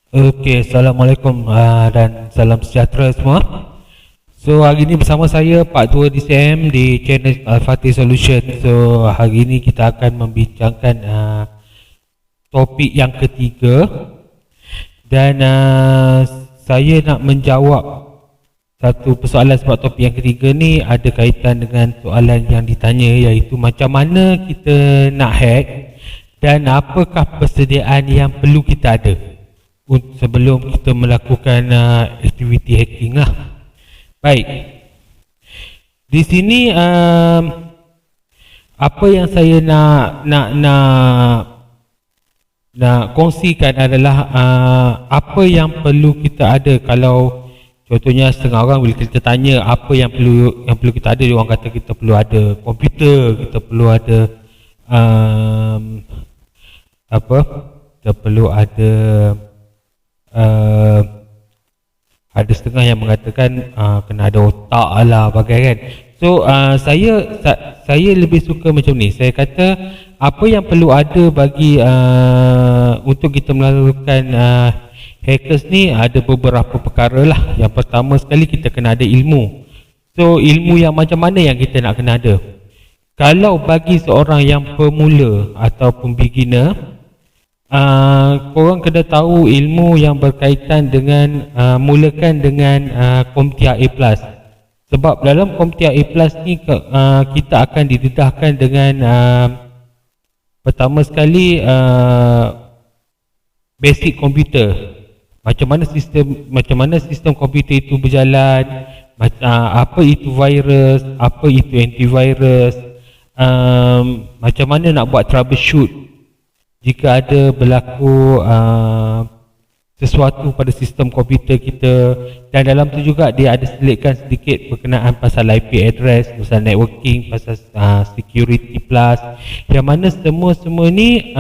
Okey, Assalamualaikum dan salam sejahtera semua. So hari ini bersama saya Pak Tua DCM di channel Al-Fatih Solution. So hari ini kita akan membincangkan topik yang ketiga. Dan saya nak menjawab satu persoalan sebab topik yang ketiga ni ada kaitan dengan soalan yang ditanya, iaitu macam mana kita nak hack dan apakah persediaan yang perlu kita ada sebelum kita melakukan aktiviti hacking lah. Baik, di sini apa yang saya nak kongsikan adalah apa yang perlu kita ada. Kalau contohnya setengah orang bila kita tanya apa yang perlu kita ada, dia orang kata kita perlu ada komputer, kita perlu ada kita perlu ada setengah yang mengatakan kena ada otak lah bagai kan. So saya lebih suka macam ni. Saya kata apa yang perlu ada bagi untuk kita melakukan hackers ni, ada beberapa perkara lah. Yang pertama sekali, kita kena ada ilmu. So ilmu yang macam mana yang kita nak kena ada? Kalau bagi seorang yang pemula ataupun beginner, korang kena tahu ilmu yang berkaitan dengan mulakan dengan CompTIA A+. Sebab dalam CompTIA A+ ni kita akan didedahkan dengan pertama sekali basic komputer. Macam mana sistem komputer itu berjalan, apa itu virus, apa itu antivirus, macam mana nak buat troubleshoot jika ada berlaku sesuatu pada sistem komputer kita. Dan dalam tu juga dia ada selitkan sedikit berkenaan pasal IP address, pasal networking, pasal security plus, yang mana semua ni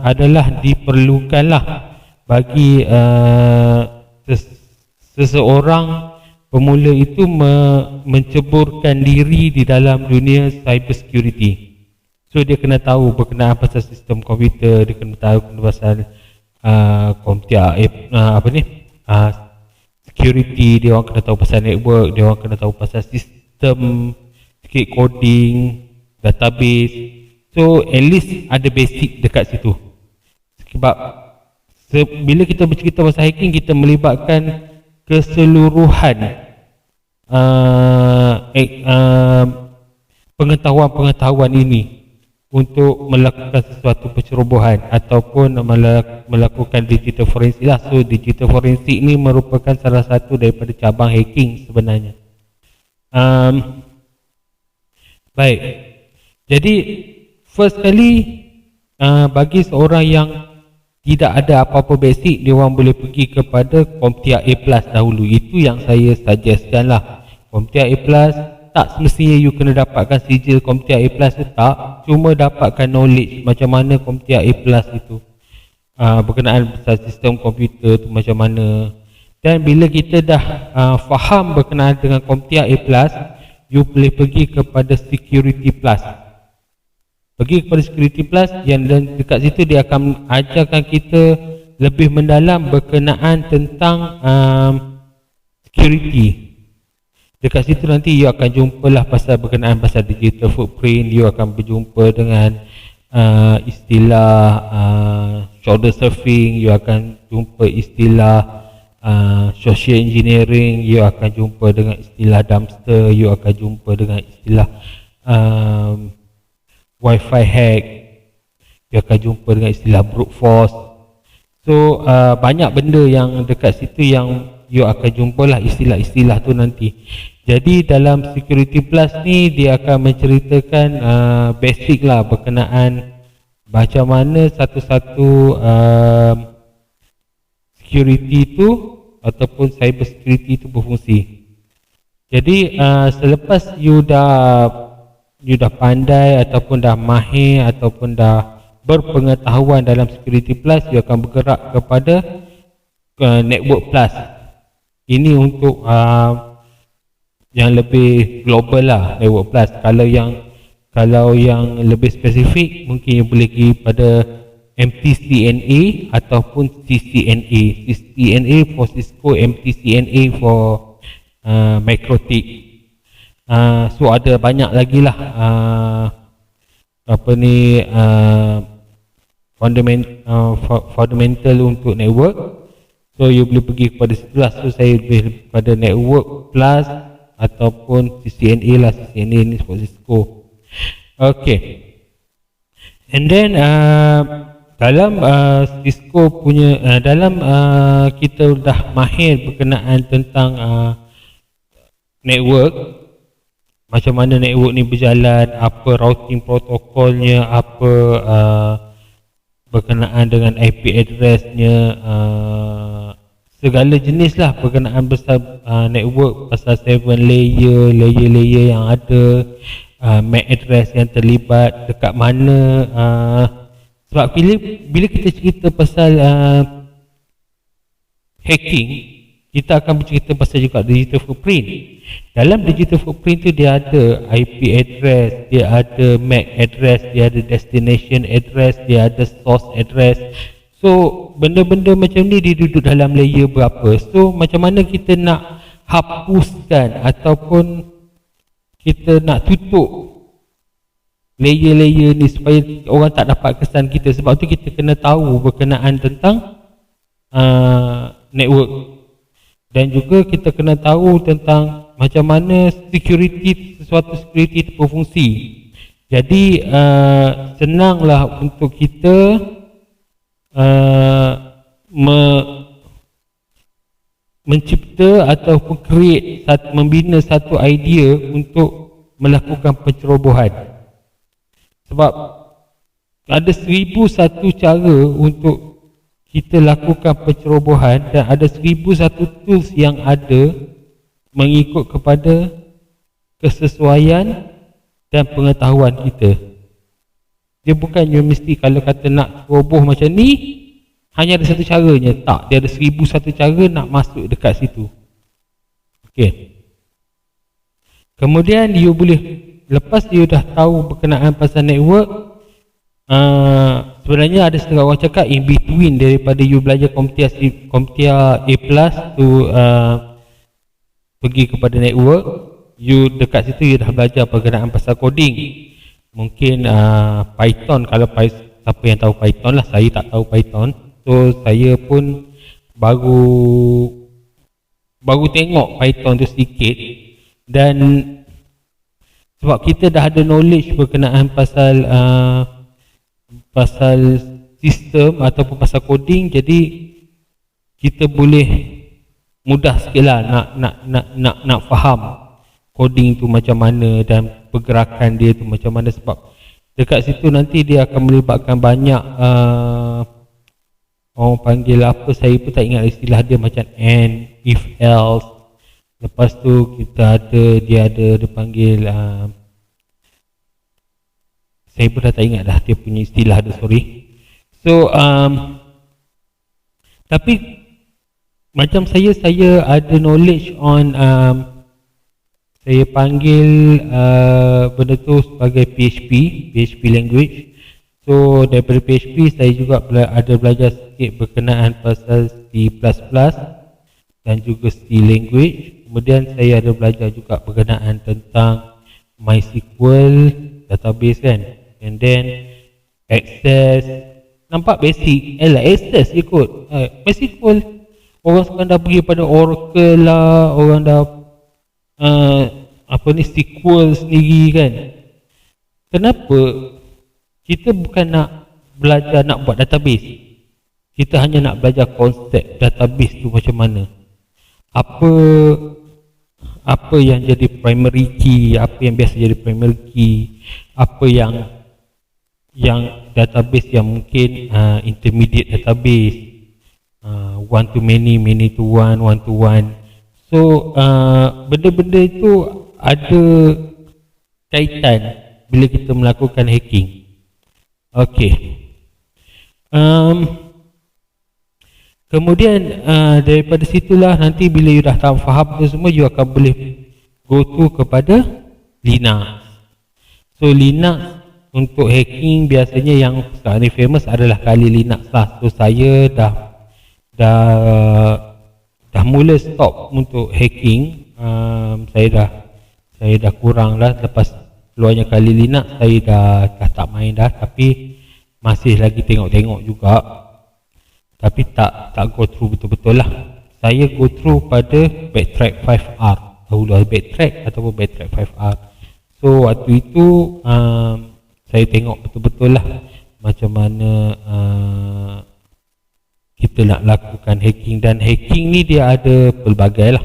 adalah diperlukan lah bagi seseorang pemula itu menceburkan diri di dalam dunia cyber security. So dia kena tahu berkenaan pasal sistem komputer, dia kena tahu pasal CompTIA security, dia orang kena tahu pasal network, dia orang kena tahu pasal sistem, sikit coding, database. So at least ada basic dekat situ. Sebab bila kita bercerita pasal hacking, kita melibatkan keseluruhan pengetahuan ini untuk melakukan sesuatu pencerobohan ataupun melakukan digital forensik lah. So digital forensik ni merupakan salah satu daripada cabang hacking sebenarnya. Baik, jadi first kali bagi seorang yang tidak ada apa-apa basic, dia orang boleh pergi kepada CompTIA A+ dahulu. Itu yang saya suggestkan lah. CompTIA A+, tak semestinya you kena dapatkan sijil CompTIA A+ tu, tak. Cuma dapatkan knowledge macam mana CompTIA A+ itu, berkenaan pasal sistem komputer tu macam mana. Dan bila kita dah faham berkenaan dengan CompTIA A+, you boleh pergi kepada Security Plus. Pergi kepada Security Plus, yang dekat situ dia akan ajarkan kita lebih mendalam berkenaan tentang security. Dekat situ nanti you akan jumpalah pasal berkenaan pasal digital footprint, you akan berjumpa dengan istilah shoulder surfing, you akan jumpa istilah social engineering, you akan jumpa dengan istilah dumpster, you akan jumpa dengan istilah wifi hack, you akan jumpa dengan istilah brute force. So banyak benda yang dekat situ yang you akan jumpalah istilah-istilah tu nanti. Jadi dalam Security Plus ni dia akan menceritakan basic lah berkenaan macam mana satu-satu security tu ataupun cyber security tu berfungsi. Jadi selepas you dah pandai ataupun dah mahir ataupun dah berpengetahuan dalam Security Plus, you akan bergerak kepada Network Plus. Ini untuk yang lebih global lah, Network Plus. Kalau yang lebih spesifik, mungkin you boleh pergi pada MTCNA ataupun CCNA. CCNA for Cisco, MTCNA for MikroTik. So ada banyak lagi lah fundamental untuk network. So you boleh pergi kepada situ lah. So saya boleh kepada network plus ataupun CCNA lah. CCNA ni for Cisco. Okay. And then dalam Cisco punya dalam kita dah mahir berkenaan tentang network, macam mana network ni berjalan, apa routing protokolnya, apa berkenaan dengan IP addressnya, segala jenis lah berkenaan besar network, pasal 7 layer yang ada, MAC address yang terlibat dekat mana. Sebab bila kita cerita pasal hacking, kita akan bercerita pasal juga digital footprint. Dalam digital footprint tu dia ada IP address, dia ada MAC address, dia ada destination address, dia ada source address. So benda-benda macam ni dia duduk dalam layer berapa. So macam mana kita nak hapuskan ataupun kita nak tutup layer-layer ni supaya orang tak dapat kesan kita. Sebab tu kita kena tahu berkenaan tentang network. Dan juga kita kena tahu tentang macam mana sesuatu security itu berfungsi. Jadi senanglah untuk kita mencipta ataupun membina satu idea untuk melakukan pencerobohan. Sebab ada 1001 cara untuk kita lakukan pencerobohan dan ada 1001 tools yang ada mengikut kepada kesesuaian dan pengetahuan kita. Dia bukannya mesti kalau kata nak ceroboh macam ni hanya ada satu caranya. Tak, dia ada 1001 cara nak masuk dekat situ. Okey. Kemudian you boleh, lepas you dah tahu berkenaan pasal network, sebenarnya ada setengah orang cakap in between daripada you belajar CompTIA A+ tu pergi kepada network, you dekat situ you dah belajar berkenaan pasal coding. Mungkin Python, kalau siapa yang tahu Python lah, saya tak tahu Python. So saya pun baru tengok Python tu sedikit. Dan sebab kita dah ada knowledge berkenaan pasal sistem ataupun pasal coding, jadi kita boleh mudah sikitlah nak faham coding tu macam mana dan pergerakan dia tu macam mana. Sebab dekat situ nanti dia akan melibatkan banyak orang panggil apa, saya pun tak ingat istilah dia, macam and, if, else. Lepas tu kita ada, dia panggil saya pun dah tak ingat dah dia punya istilah tu, sorry. So tapi macam saya ada knowledge on saya panggil benda tu sebagai PHP language. So daripada PHP saya juga ada belajar sikit berkenaan pasal C++ dan juga C language. Kemudian saya ada belajar juga berkenaan tentang MySQL database kan. And then Access, nampak basic, Access je kot. MySQL, orang sekarang dah pergi pada Oracle lah, orang dah SQL sendiri kan. Kenapa kita bukan nak belajar nak buat database? Kita hanya nak belajar konsep database tu macam mana, apa yang jadi primary key, apa yang biasa jadi primary key, apa yang database yang mungkin intermediate database, one to many, many to one, one to one. So benda-benda itu ada kaitan bila kita melakukan hacking. Okey. Kemudian daripada situlah nanti bila you dah tahu faham tu semua, you akan boleh go to kepada Linux. So Linux untuk hacking biasanya yang sekarang ni famous adalah Kali Linux lah. So saya dah mula stop untuk hacking. Saya dah kurang lah lepas keluarnya Kali Linux. Saya dah tak main dah, tapi masih lagi tengok-tengok juga, tapi tak go through betul-betul lah. Saya go through pada Backtrack 5R dahulu, Backtrack ataupun Backtrack 5R. So waktu itu saya tengok betul-betul lah macam mana kita nak lakukan hacking. Dan hacking ni dia ada pelbagai lah.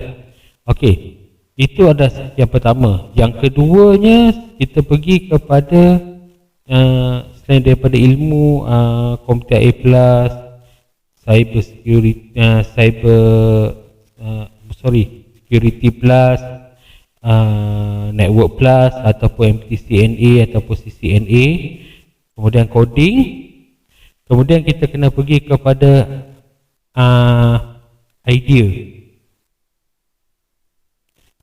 Okey, itu ada yang pertama. Yang keduanya, kita pergi kepada selain daripada ilmu komputer A+, cyber security, security plus, network plus ataupun MTCNA ataupun CCNA, kemudian coding, kemudian kita kena pergi kepada idea.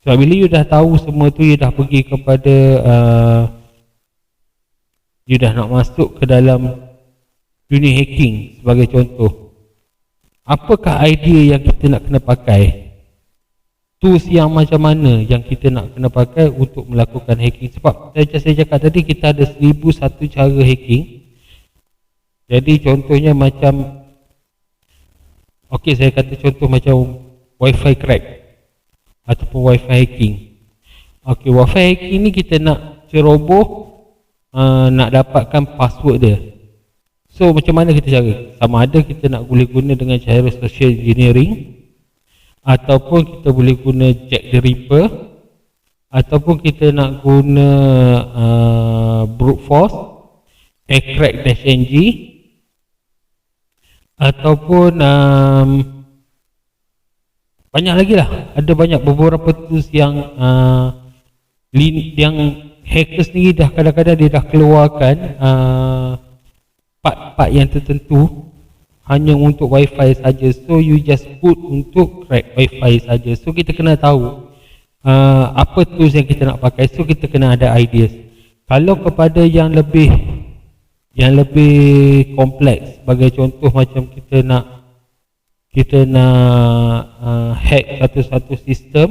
Sebab bila you dah tahu semua tu, you dah pergi kepada you dah nak masuk ke dalam dunia hacking sebagai contoh, apakah idea yang kita nak kena pakai, tools yang macam mana yang kita nak kena pakai untuk melakukan hacking. Sebab saya cakap tadi, kita ada 1001 cara hacking. Jadi contohnya macam, okey, saya kata contoh macam wifi crack ataupun wifi hacking. Okey, wifi hacking ni kita nak ceroboh, nak dapatkan password dia. So macam mana kita cara? Sama ada kita nak boleh guna dengan cara social engineering, ataupun kita boleh guna Jack the Ripper, ataupun kita nak guna brute force, crack-ng, ataupun banyak lagi lah. Ada banyak beberapa tools yang hackers ni dah kadang-kadang dia dah keluarkan part-part yang tertentu hanya untuk wifi saja. So you just put untuk crack wifi saja. So kita kena tahu apa tools yang kita nak pakai. So kita kena ada ideas. Kalau kepada yang lebih kompleks, sebagai contoh macam kita nak hack satu-satu sistem,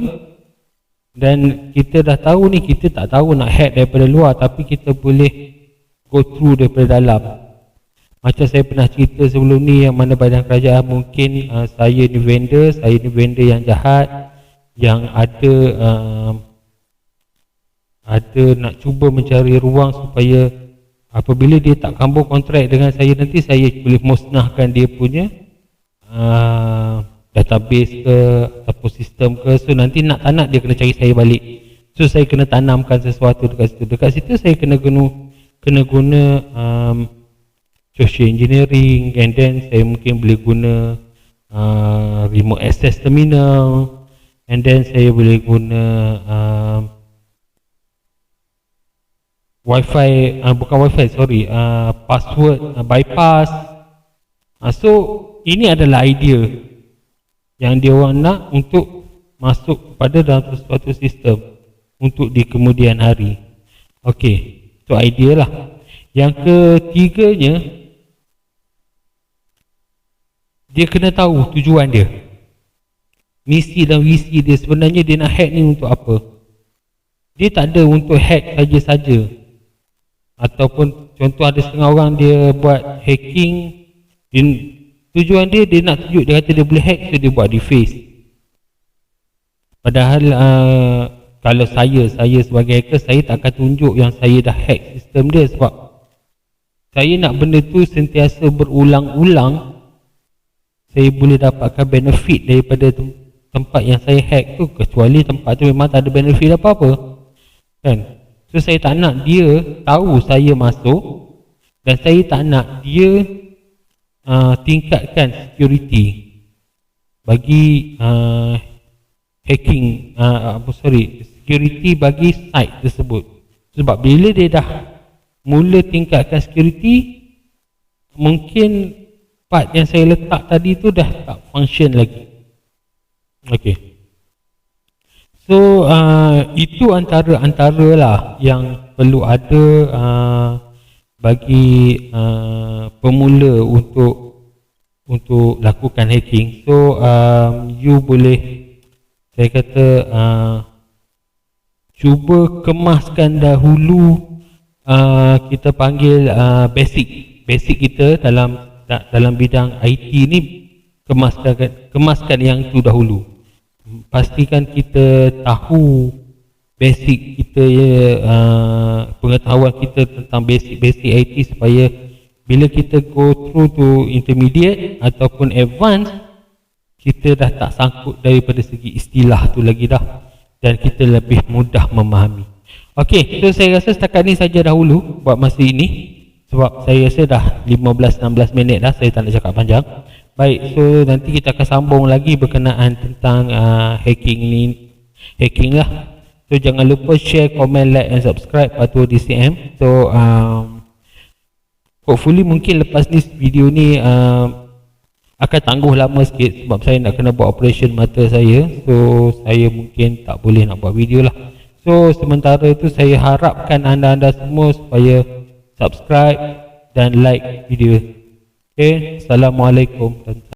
dan kita dah tahu ni, kita tak tahu nak hack daripada luar, tapi kita boleh go through daripada dalam. Macam saya pernah cerita sebelum ni, yang mana badan kerajaan mungkin saya ni vendor yang jahat, yang ada nak cuba mencari ruang supaya apabila dia tak sambung kontrak dengan saya, nanti saya boleh musnahkan dia punya database ke ataupun sistem ke. So nanti nak tak nak dia kena cari saya balik. So saya kena tanamkan sesuatu dekat situ. Dekat situ saya kena guna social engineering, and then saya mungkin boleh guna remote access terminal, and then saya boleh guna wifi, password bypass. So ini adalah idea yang dia orang nak untuk masuk pada dalam sesuatu sistem untuk di kemudian hari. Okey, itu idea lah. Yang ketiganya, dia kena tahu tujuan dia, misi dan visi dia. Sebenarnya dia nak hack ni untuk apa? Dia tak ada untuk hack saja-saja. Ataupun contoh ada setengah orang dia buat hacking, tujuan dia nak tunjuk, dia kata dia boleh hack, so dia buat deface. Padahal kalau saya sebagai hacker, saya tak akan tunjuk yang saya dah hack sistem dia, sebab saya nak benda tu sentiasa berulang-ulang. Saya boleh dapatkan benefit daripada tempat yang saya hack tu, kecuali tempat tu memang tak ada benefit apa-apa, kan? So saya tak nak dia tahu saya masuk, dan saya tak nak dia tingkatkan security bagi security bagi site tersebut. Sebab bila dia dah mula tingkatkan security, mungkin part yang saya letak tadi tu dah tak function lagi. Okey. So itu antara lah yang perlu ada bagi pemula untuk lakukan hacking. So you boleh, saya kata, cuba kemaskan dahulu, kita panggil basic kita dalam bidang IT ni. Kemaskan yang tu dahulu. Pastikan kita tahu basic kita, pengetahuan kita tentang basic IT, supaya bila kita go through to intermediate ataupun advance, kita dah tak sangkut daripada segi istilah tu lagi dah, dan kita lebih mudah memahami. Okey, so saya rasa setakat ni saja dahulu buat masa ini, sebab saya rasa dah 15-16 minit dah, saya tak nak cakap panjang. Baik, so nanti kita akan sambung lagi berkenaan tentang hacking lah. So jangan lupa share, komen, like and subscribe Patuh DCM. So hopefully mungkin lepas ni video ni akan tangguh lama sikit, sebab saya nak kena buat operation mata saya. So saya mungkin tak boleh nak buat video lah. So sementara itu saya harapkan anda semua supaya subscribe dan like video. Okay, Assalamualaikum.